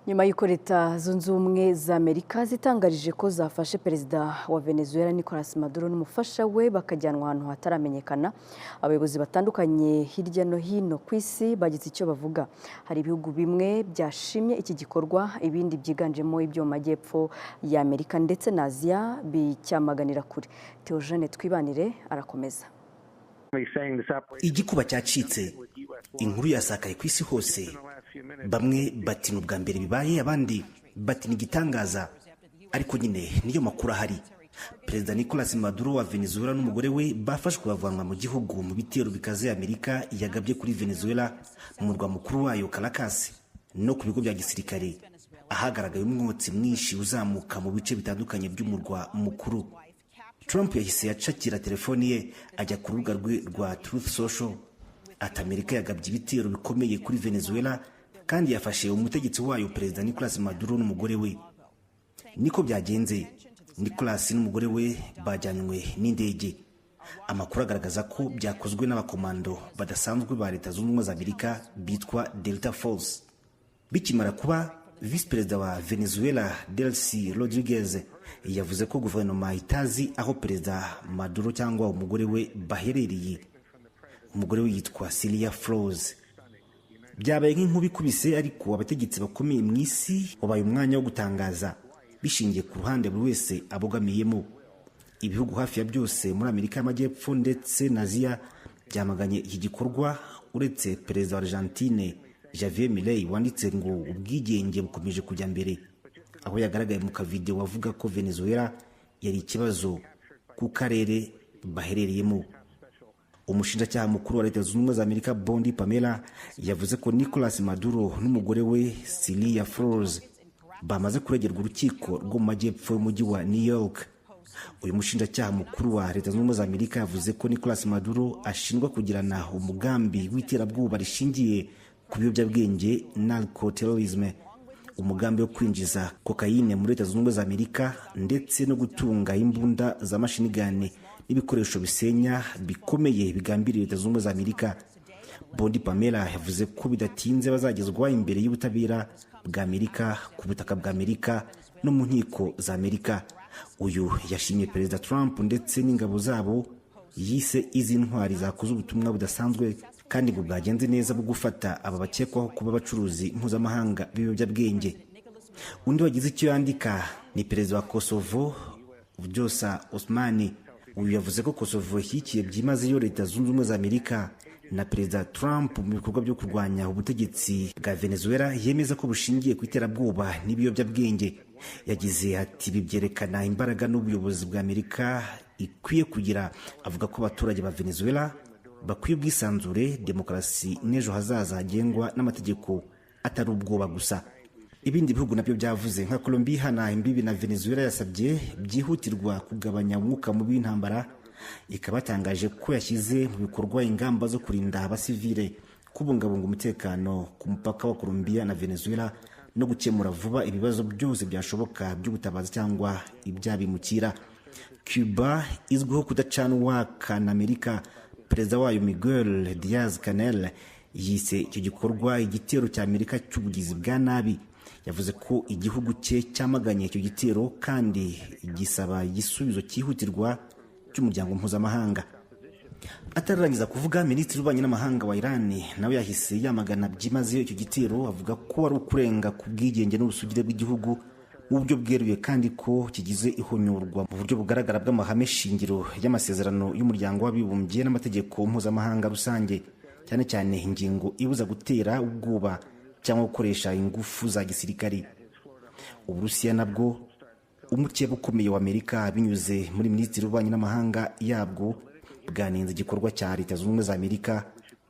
nyuma y'uko Leta Zunze Ubumwe za Amerika zitangarije ko zafashe perezida wa Venezuela Nicolas Maduro n'umufasha we bakajyanwa ahantu hataramenyekana, abayobozi batandukanye hirya no hino ku isi bagize icyo bavuga. Hari ibihugu bimwe byashimye iki gikorwa, ibindi byiganjemo ibyo mu majyepfo ya Amerika ndetse na Aziya bicyamaganira kure. Theogene Twibanire arakomeza. Igikuba cyacitse, inkuru yasakaye ku isi hose. Bamwe bati n'ubwa mbere bibaye, abandi bati n'igitangaza, ariko nyine niyo makuru ahari. Perezida Nicolas Maduro wa Venezuela n'umugore we bafashwe bavanwa mu gihugu mu bitero bikaze Amerika yagabye kuri Venezuela mu murwa mukuru wayo Caracas no ku bigo bya gisirikare, ahagaragaye umwotsi mwinshi uzamuka mu bice bitandukanye by'umurwa mukuru. Trump yahise yacakira telefoni ye ajya ku rubuga rwe rwa Truth Social, ati Amerika yagabye ibitero bikomeye kuri Venezuela kandi yafashe umutegetsi wayo Perezida Nicolas Maduro n'umugore we. Niko byagenze, Nicolas n'umugore we bajyanywe n'indege. Amakuru agaragaza ko byakozwe n'abakomando badasanzwe ba Leta Zunze Ubumwe za Amerika bitwa Delta Force. Bikimara kuba, Vice Perezida wa Venezuela Delcy Rodriguez yavuze ko guverinoma itazi aho Perezida Maduro cyangwa umugore we baherereye. Umugore we yitwa Celia Flores. Byabaye nk'inkuba ikubise, ariko abategetsi bakomeye mu isi wabaye umwanya wo gutangaza bishingiye ku ruhande buri wese abogamiyemo. Ibihugu hafi ya byose muri Amerika y'Amajyepfo ndetse na Aziya byamaganye iki gikorwa, uretse Perezida wa Argentine Javier Milei wanditse ngo ubwigenge bukomeje kujya mbere, aho yagaragaye mu kavideo wavuga ko Venezuela yari ikibazo ku karere baherereyemo. Umushinjacyaha mukuru wa Leta Zunze Ubumwe za Amerika Bondi Pamela yavuze ko Nicolas Maduro n'umugore we Celia Flores bamaze kuregerwa urukiko rwo mu majyepfo y'umujyi wa New York. Uyu mushinjacyaha mukuru wa Leta Zunze Ubumwe za Amerika yavuze ko Nicolas Maduro ashinjwa kugirana umugambi w'iterabwoba rishingiye ku biyobyabwenge narcoterrorism, umugambi wo kwinjiza kokayine muri Leta Zunze Ubumwe za Amerika ndetse no gutunga imbunda za machine gun n'ibikoresho bisenya bikomeye bigambiriye Leta Zunze Ubumwe za Amerika. Bondi Pamela yavuze ko bidatinze bazagezwa imbere y'ubutabera bwa Amerika ku butaka bwa Amerika no mu nkiko za Amerika. Uyu yashimye Perezida Trump ndetse n'ingabo zabo, yise izi ntwari zakoze ubutumwa budasanzwe kandi ngo bwagenze neza bwo gufata aba bakekwaho kuba abacuruzi mpuzamahanga b'ibiyobyabwenge. Undi wagize icyo yandika ni Perezida wa Kosovo Vjosa Osmani. Uyu yavuze ko Kosovo ishyigikiye byimazeyo Leta Zunze Ubumwe za Amerika na Perezida Trump mu bikorwa byo kurwanya ubutegetsi bwa Venezuela, yemeza ko bushingiye ku iterabwoba n'ibiyobyabwenge. Yagize ati bibyerekana imbaraga n'ubuyobozi bwa Amerika ikwiye kugira. Avuga ko abaturage ba Venezuela bakwiye ubwisanzure, demokarasi n'ejo hazaza hagengwa n'amategeko atari ubwoba gusa. Ibindi bihugu nabyo byavuze, nka Colombia na imbibi na Venezuela yasabye byihutirwa kugabanya umwuka mubi w'intambara, ikabatangaje ko yashyize mu bikorwa ingamba zo kurinda abasivile, kubungabunga umutekano ku mupaka wa Colombia na Venezuela no gukemura vuba ibibazo byose byashoboka by'ubutabazi cyangwa ibyabimukira. Cuba izwiho kudacana uwaka na Amerika. Perezida wayo Miguel Diaz-Canel yise icyo gikorwa igitero cya Amerika cy'ubugizi bwa nabi. Yavuze ko igihugu cye cyamaganye icyo gitero kandi gisaba igisubizo cyihutirwa cy'umuryango mpuzamahanga. Atararangiza kuvuga, Minisitiri w'Ububanyi n'Amahanga wa Iran nawe yahise yamagana byimazeyo icyo gitero, avuga ko ari ukurenga ku bwigenge n'ubusugire bw'igihugu mu buryo bweruye kandi ko kigize ihonyorwa mu buryo bugaragara bw'amahame shingiro y'amasezerano y'umuryango w'abibumbye n'amategeko mpuzamahanga rusange, cyane cyane ingingo ibuza gutera ubwoba cyangwa gukoresha ingufu za gisirikari. Uburusiya nabwo, umukeba ukomeye wa Amerika binyuze muri Minisitiri w'Ububanyi n'Amahanga yabwo, bwanenze igikorwa cya Leta Zunze Ubumwe za Amerika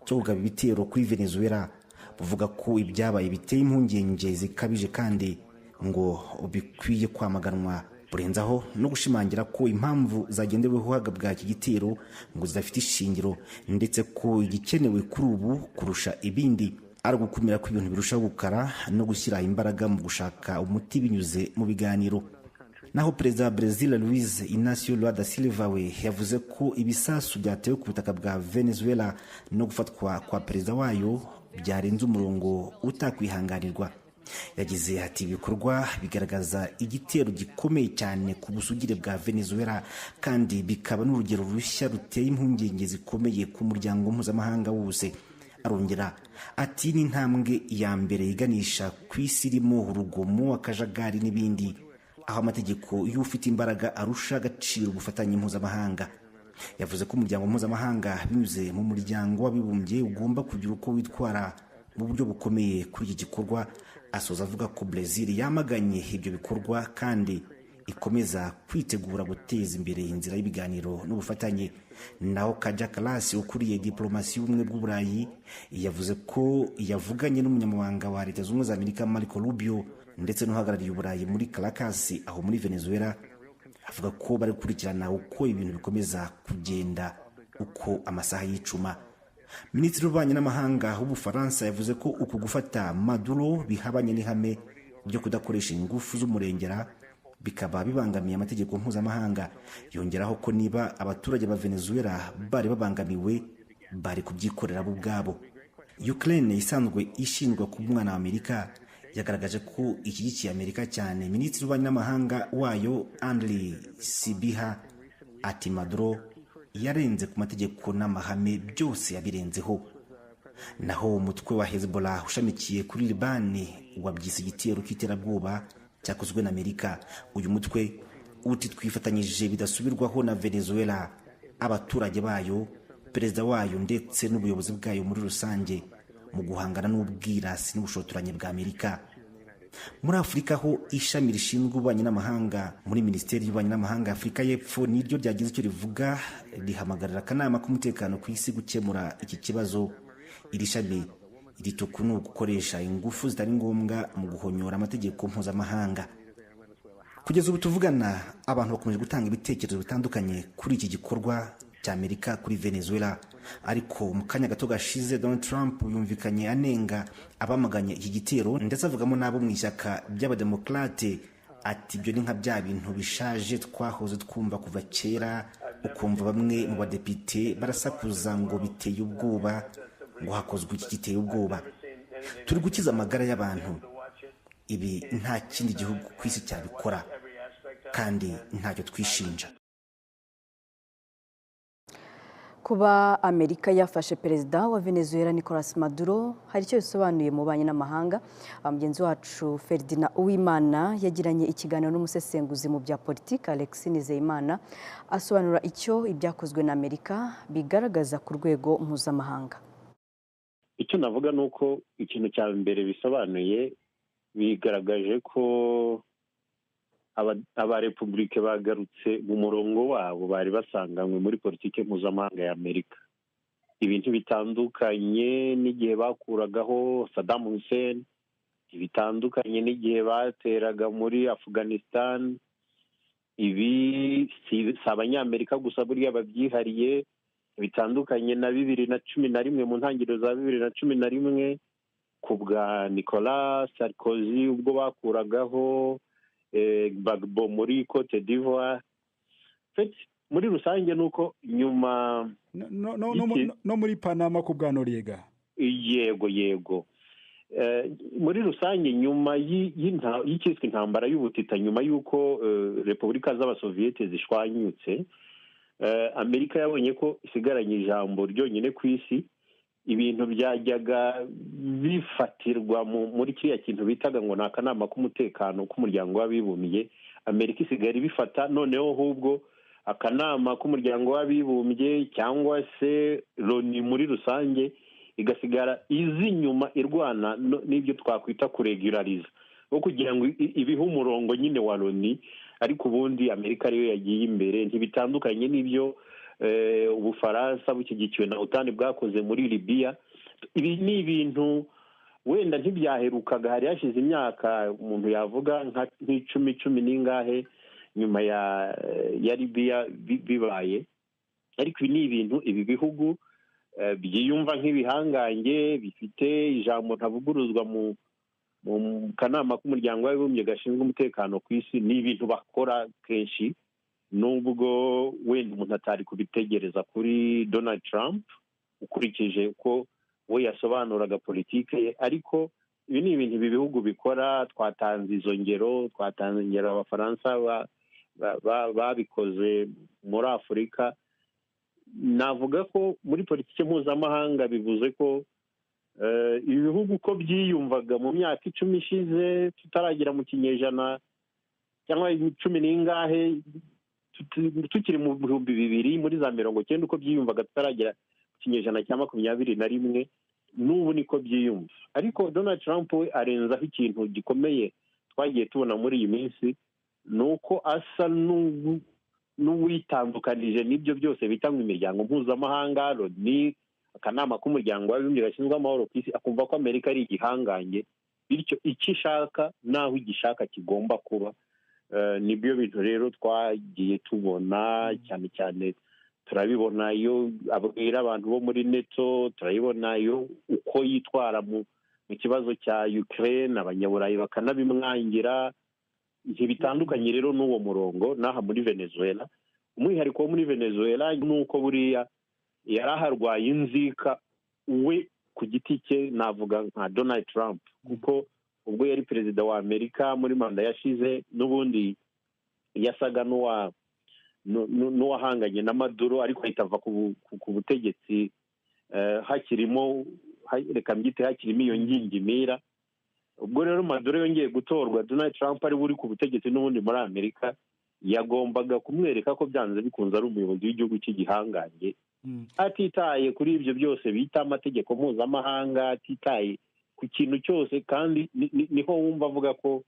cyo kugaba ibitero kuri Venezuela, buvuga ko ibyabaye biteye impungenge zikabije kandi ngo bikwiye kwamaganwa. Burenzaho no gushimangira ko impamvu zagendeweho hagabwa iki gitero ngo zidafite ishingiro, ndetse ko igikenewe kuri ubu kurusha ibindi ari gukumira ko ibintu birushaho gukara no gushyira imbaraga mu gushaka umuti binyuze mu biganiro. Naho Perezida wa Brazil Luiz Inácio Lula da Silva we yavuze ko ibisasu byatewe ku butaka bwa Venezuela no gufatwa kwa perezida wayo byarenze umurongo utakwihanganirwa. yagize ati ibikorwa bigaragaza igitero gikomeye cyane ku busugire bwa Venezuela kandi bikaba n'urugero rushya ruteye impungenge zikomeye ku muryango mpuzamahanga wose. Arongera ati ni intambwe ya mbere iganisha ku isi irimo urugomo, akajagari n'ibindi, aho amategeko y'ufite imbaraga arusha agaciro ubufatanye mpuzamahanga. Yavuze ko umuryango mpuzamahanga binyuze mu muryango w'abibumbye ugomba kugira uko witwara mu buryo bukomeye kuri iki gikorwa. Asoza avuga ko Brazil yamaganye ibyo bikorwa kandi ikomeza kwitegura guteza imbere inzira y'ibiganiro n'ubufatanye. Naho Kaja Kallas ukuriye diplomasi y'ubumwe bw'Uburayi yavuze ko yavuganye n'umunyamabanga wa Leta Zunze Ubumwe za Amerika Marco Rubio ndetse n'uhagarariye Uburayi muri Caracas aho muri Venezuela. Avuga ko bari gukurikirana uko ibintu bikomeza kugenda uko amasaha y'icuma. Minisitiri w'ububanyi n'amahanga w'Ubufaransa yavuze ko uku gufata Maduro bihabanye n'ihame ryo kudakoresha ingufu z'umurengera, bikaba bibangamiye amategeko mpuzamahanga. Yongeraho ko niba abaturage ba Venezuela bari babangamiwe bari kubyikorera bo ubwabo. Ukraine isanzwe ishinjwa kuba umwana wa Amerika yagaragaje ko ishyigikiye Amerika cyane. Minisitiri w'ububanyi n'amahanga wayo Andriy Sybiha ati Maduro yarenze ku mategeko n'amahame byose yabirenzeho. Naho umutwe wa Hezbollah ushamikiye kuri Libani wabyise igitero cy'iterabwoba cyakozwe na Amerika. Uyu mutwe uti twifatanyije bidasubirwaho na Venezuela, abaturage bayo, perezida wayo ndetse n'ubuyobozi bwayo muri rusange mu guhangana n'ubwirasi n'ubushotoranyi bwa Amerika. Muri Afurika ho ishami rishinzwe ububanyi n'amahanga muri Minisiteri y'Ububanyi n'amahanga Afurika y'Epfo niryo ryagize icyo rivuga, rihamagarira akanama k'umutekano ku isi gukemura iki kibazo. Iri shami ritukunu gukoresha ingufu zitari ngombwa mu guhonyora amategeko mpuzamahanga. Kugeza ubu tuvugana, abantu bakomeje gutanga ibitekerezo bitandukanye kuri iki gikorwa cya Amerika kuri Venezuela. Ariko mu kanya gato gashize Donald Trump yumvikanye anenga abamaganye iki gitero ndetse avugamo n'abo mu ishyaka by'abademokrate. Ati ibyo ni nka bya bintu bishaje twahoze twumva kuva kera, ukumva bamwe mu badepite barasakuza ngo biteye ubwoba, ngo hakozwe iki giteye ubwoba. Turi gukiza amagara y'abantu. Ibi nta kindi gihugu ku isi cyabikora kandi ntacyo twishinja. Kuba Amerika yafashe perezida wa Venezuela Nicolas Maduro hari icyo bisobanuye mu banyi n'amahanga. Mugenzi wacu Ferdinand Uwimana yagiranye ikiganiro n'umusesenguzi mu bya politiki Alex Nizeyimana asobanura icyo ibyakozwe na Amerika bigaragaza ku rwego mpuzamahanga. Icyo navuga nuko ikintu cya mbere bisobanuye, bigaragaje ko abarepublike bagarutse mu murongo wabo bari basanganywe muri politiki mpuzamahanga ya Amerika. Ibintu bitandukanye n'igihe bakuragaho Saddam Hussein, bitandukanye n'igihe bateraga muri Afghanistan. Ibi si abanyamerika gusa buriya babyihariye, bitandukanye na 2011 mu ntangiriro za 2011 ku bwa Nicolas Sarkozy ubwo bakuragaho Gbagbo muri Cote d'Ivoire. Muri rusange nuko nyuma no muri Panama ku bwa Noriega. Yego. Muri rusange nyuma y'ikiswe intambara y'ubutita, nyuma y'uko Repubulika z'Abasoviyete zishwanyutse, Amerika yabonye ko isigaranye ijambo ryonyine ku isi. Ibintu byajyaga bifatirwa muri kiriya kintu bitaga ngo ni akanama k'umutekano k'umuryango w'abibumbye, Amerika isigara ibifata. Noneho ahubwo akanama k'umuryango w'abibumbye cyangwa se Loni muri rusange igasigara izi inyuma irwana n'ibyo twakwita kuregulariza, no kugira ngo ibihe umurongo nyine wa Loni. Ariko ubundi Amerika ariyo yagiye imbere. Ntibitandukanye n'ibyo Ubufaransa bushyigikiwe na OTAN bwakoze muri Libya. Ibi ni ibintu wenda ntibyaherukaga, hari hashize imyaka umuntu yavuga nk'icumi n'ingahe nyuma ya Libya bibaye. Ariko ibi ni ibintu ibi bihugu byiyumva nk'ibihangange, bifite ijambo ntavuguruzwa mu kanama k'umuryango w'abibumbye gashinzwe umutekano ku isi. Ni ibintu bakora kenshi, nubwo wenda umuntu atari kubitegereza kuri Donald Trump ukurikije ko we yasobanuraga politike ye. Ariko ibi ni ibintu ibi bihugu bikora. Twatanze izo ngero, abafaransa babikoze muri Afurika. Navuga ko muri politiki mpuzamahanga bivuze ko ibi bihugu uko byiyumvaga mu myaka 10 ishize tutaragera mu kinyejana cyangwa 10 n'ingahe, tukiri mu 2000 muri za 90 uko byiyumvaga tutaragera mu kinyejana cya 21, n'ubu niko byiyumva. Ariko Donald Trump we arenzaho ikintu gikomeye twagiye tubona muri iyi minsi, ni uko asa n'uwitandukanije n'ibyo byose bita mu imiryango mpuzamahanga, ni akanama k'umuryango w'abibumbye gashinzwe amahoro ku isi, akumva ko Amerika ari igihangange, bityo icyo ishaka n'aho igishaka kigomba kuba. Nibyo bintu rero twagiye tubona cyane cyane. Turabibona iyo abwira abantu bo muri NATO, turabibona iyo uko yitwara mu kibazo cya Ukraine, abanyaburayi bakanabimwangira. Ntibitandukanye rero n'uwo murongo n'aha muri Venezuela. Umwihariko wo muri Venezuela ni uko buriya yaraharwaye inzika we ku giti cye, navuga nka Donald Trump, kuko ubwo yari perezida wa Amerika muri manda yashize, n'ubundi yasaga n'uwahanganye na Maduro, ariko ahita ava ku butegetsi hakirimo iyo ngingimira. Ubwo rero Maduro yongeye gutorwa, Donald Trump ari uri ku butegetsi n'ubundi muri Amerika, yagombaga kumwereka ko byanze bikunze ari umuyobozi w'igihugu cy'igihangange, atitaye kuri ibyo byose bita amategeko mpuzamahanga, atitaye ku kintu cyose. Kandi niho wumva avuga ko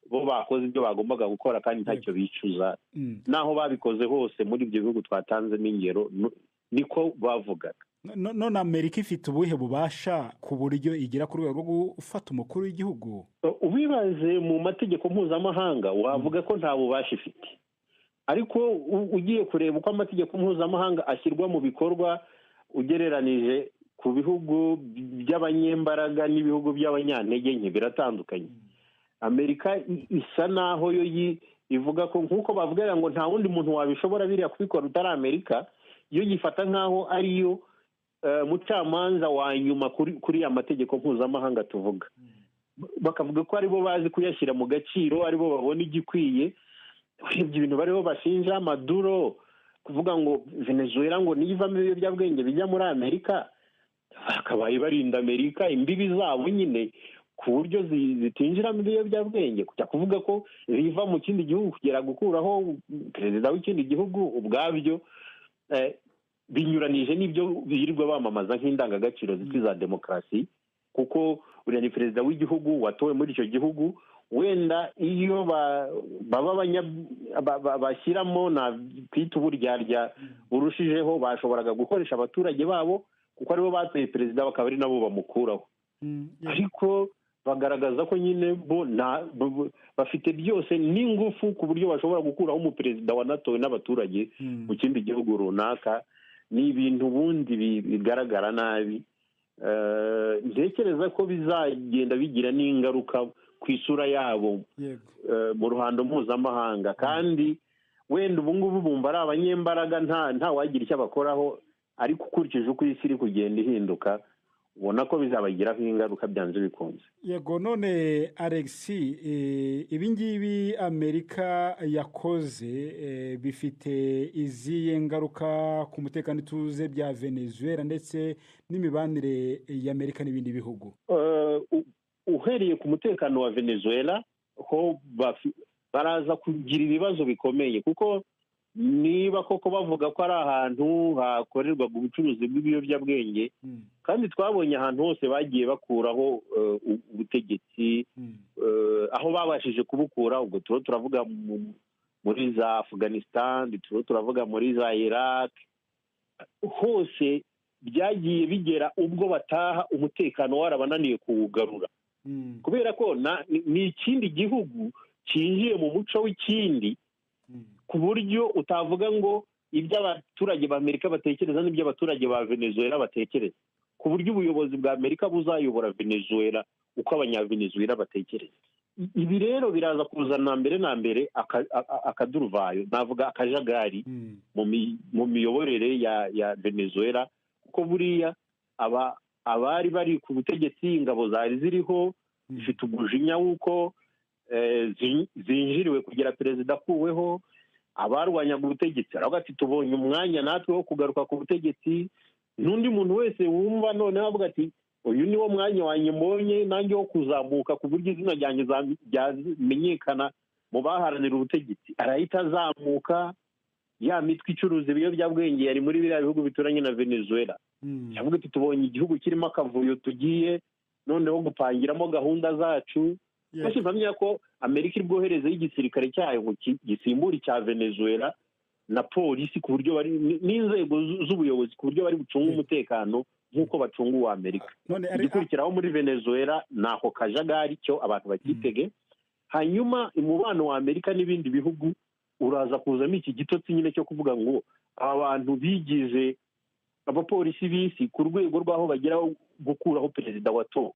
bo bakoze ibyo bagombaga gukora kandi ntacyo bicuza. Naho babikoze hose muri ibyo bihugu twatanzemo ingero, niko bavugaga. None Amerika ifite ubuhe bubasha ku buryo igera ku rwego rwo gufata umukuru w'igihugu? Ubibaze mu mategeko mpuzamahanga wavuga ko nta bubasha ifite, ariko ugiye kureba uko amategeko mpuzamahanga ashyirwa mu bikorwa ugereranije ku bihugu by'abanyembaraga n'ibihugu by'abanyantege nke, biratandukanye. Amerika isa naho yo ivuga ko nk'uko bavuga ngo nta wundi muntu wabishobora biriya kubikora utari Amerika, yo yifata nk'aho ariyo mucamanza wa nyuma kuri amategeko mpuzamahanga tuvuga. Bakavuga ko aribo bazi kuyashyira mu gaciro, aribo babona igikwiye. Ibyo bintu bariho bashinja Maduro kuvuga ngo Venezuela ngo nivamo ibiyobyabwenge bijya muri Amerika, bakabaye barinda Amerika imbibi zabo nyine ku buryo zitinjiramo ibiyobyabwenge. Kujya kuvuga ko biva mu kindi gihugu kugera gukuraho perezida w'ikindi gihugu, ubwabyo binyuranije n'ibyo birirwa bamamaza nk'indangagaciro zitwa za demokarasi, kuko uriya ni perezida w'igihugu watowe muri icyo gihugu. Wenda iyo bashyiramo na kwita uburyarya burushijeho, bashoboraga gukoresha abaturage babo kuko aribo batoye perezida, bakaba ari nabo bamukuraho. Ariko bagaragaza ko nyine bo bafite byose n'ingufu ku buryo bashobora gukuraho umuperezida wanatowe n'abaturage mu kindi gihugu runaka. Ni ibintu ubundi bigaragara nabi. Ntekereza ko bizagenda bigira n'ingaruka ku isura yabo mu ruhando mpuzamahanga, kandi wenda ubu ngubu bumva ari abanyembaraga, nta wagira icyo abakoraho, ariko ukurikije uko isi iri kugenda ihinduka ubona ko bizabagiraho ingaruka byanze bikunze. Yego, none Alex, ibi ngibi Amerika yakoze bifite izihe ngaruka ku mutekano ituze bya Venezuela ndetse n'imibanire y'Amerika n'ibindi bihugu? Uhereye ku mutekano wa Venezuela ho baraza kugira ibibazo bikomeye, kuko niba koko bavuga ko ari ahantu hakorerwaga ubucuruzi bw'ibiyobyabwenge, kandi twabonye ahantu hose bagiye bakuraho ubutegetsi, aho babashije kubukura, ubwo turavuga muri za Afghanistan, turavuga muri za Iraq, hose byagiye bigera ubwo bataha umutekano warabananiye kuwugarura, kubera ko ni ikindi gihugu cyinjiye mu muco w'ikindi, ku buryo utavuga ngo ibyo abaturage ba Amerika batekereza n'ibyo abaturage ba Venezuela batekereza, ku buryo ubuyobozi bwa Amerika buzayobora Venezuela uko abanyavenezuela batekereza. Ibi rero biraza kuzana mbere na mbere akaduruvayo, navuga akajagari mu miyoborere ya Venezuela, kuko buriya abari bari ku butegetsi, ingabo zari ziriho, zifite umujinya w'uko zinjiriwe kugira perezida akuweho. Abarwanyaga ubutegetsi aravuga ati tubonye umwanya natwe wo kugaruka ku butegetsi. N'undi muntu wese wumva noneho avuga ati uyu niwo mwanya wanjye mbonye nanjye wo kuzamuka ku buryo izina ryanjye ryamenyekana mu baharanira ubutegetsi, arahita azamuka. Ya mitwe icuruza ibiyobyabwenge yari muri biriya bihugu bituranye na Venezuela, yavuga ati tubonye igihugu kirimo akavuyo, tugiye noneho gupangiramo gahunda zacu. Bose bamenya ko Amerika iri bwoherezeho igisirikare cyayo ngo gisimbura icya Venezuela na polisi ku buryo bari n'inzego z'ubuyobozi ku buryo bari bucunga umutekano nk'uko bacunga uwa Amerika. Igikurikiraho muri Venezuela ni ako kajagari cyo abantu bakitege. Hanyuma umubano wa Amerika n'ibindi bihugu uraza kuzamo iki gitotsi nyine cyo kuvuga ngo aba bantu bigize abapolisi b'isi ku rwego rw'aho bagera gukuraho perezida watowe.